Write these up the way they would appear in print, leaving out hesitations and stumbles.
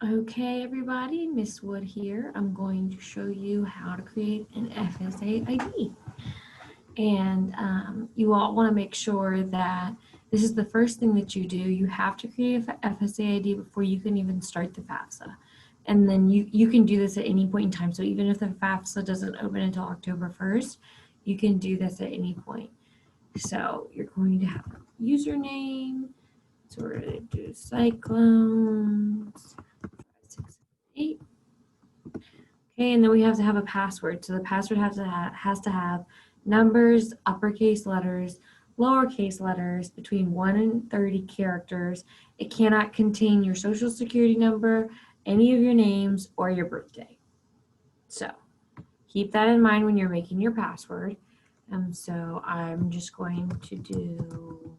Okay, everybody, Miss Wood here. I'm going to show you how to create an FSA ID. And you all want to make sure that this is the first thing that you do. You have to create an FSA ID before you can even start the FAFSA. And then you can do this at any point in time. So even if the FAFSA doesn't open until October 1st, you can do this at any point. So you're going to have a username. So we're going to do cyclones. 6, 8. Okay, and then we have to have a password. So the password has to have numbers, uppercase letters, lowercase letters, between 1 and 30 characters. It cannot contain your social security number, any of your names, or your birthday. So keep that in mind when you're making your password. So I'm just going to do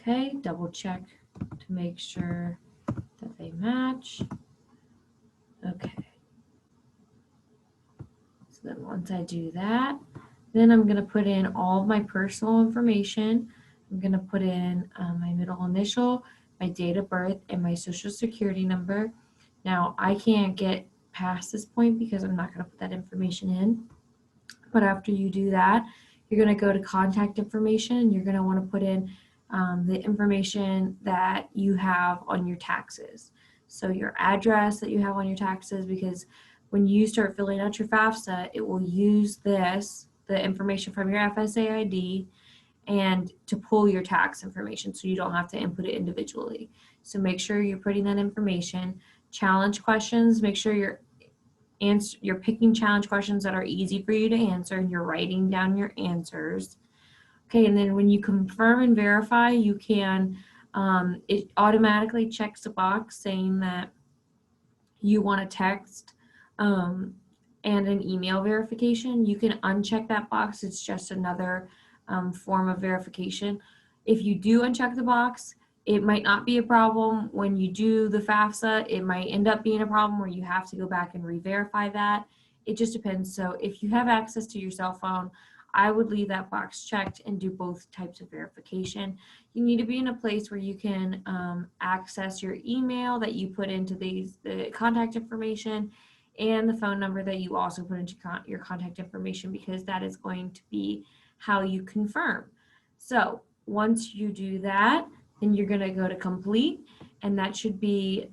okay, double check to make sure that they match. Okay. So then once I do that, then I'm going to put in all of my personal information. I'm going to put in my middle initial, my date of birth, and my social security number. Now, I can't get past this point because I'm not going to put that information in. But after you do that, you're going to go to contact information, and you're going to want to put in the information that you have on your taxes. So your address that you have on your taxes, because when you start filling out your FAFSA, it will use this, the information from your FSA ID, and to pull your tax information so you don't have to input it individually. So make sure you're putting that information. Challenge questions, make sure you're picking challenge questions that are easy for you to answer and you're writing down your answers. Okay, and then when you confirm and verify, you can, it automatically checks a box saying that you want a text and an email verification. You can uncheck that box. It's just another form of verification. If you do uncheck the box, it might not be a problem. When you do the FAFSA, it might end up being a problem where you have to go back and re-verify that. It just depends. So if you have access to your cell phone, I would leave that box checked and do both types of verification. You need to be in a place where you can access your email that you put into the contact information and the phone number that you also put into your contact information, because that is going to be how you confirm. So once you do that, then you're going to go to complete, and that should be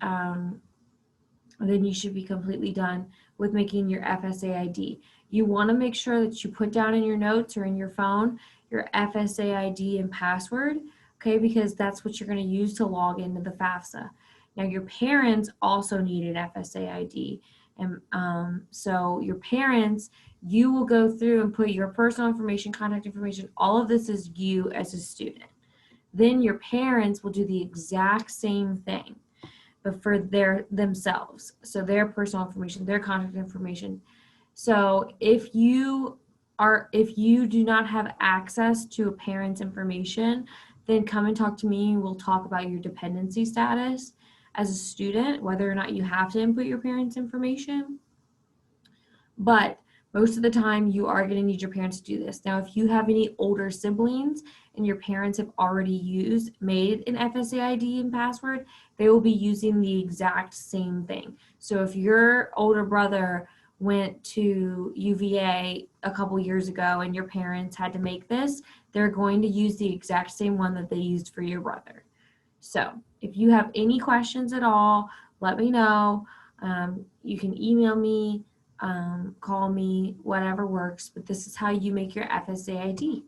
then you should be completely done with making your FSA ID. You want to make sure that you put down in your notes or in your phone your FSA ID and password, okay, because that's what you're going to use to log into the FAFSA. Now, your parents also need an FSA ID. And so your parents, you will go through and put your personal information, contact information, all of this is you as a student. Then your parents will do the exact same thing, but for themselves. So their personal information, their contact information. So if you do not have access to a parent's information, then come and talk to me and we'll talk about your dependency status as a student, whether or not you have to input your parents' information. But most of the time you are going to need your parents to do this. Now, if you have any older siblings and your parents have already made an FSA ID and password, they will be using the exact same thing. So if your older brother went to UVA a couple years ago and your parents had to make this, they're going to use the exact same one that they used for your brother. So if you have any questions at all, let me know. You can email me, call me, whatever works, but this is how you make your FSA ID.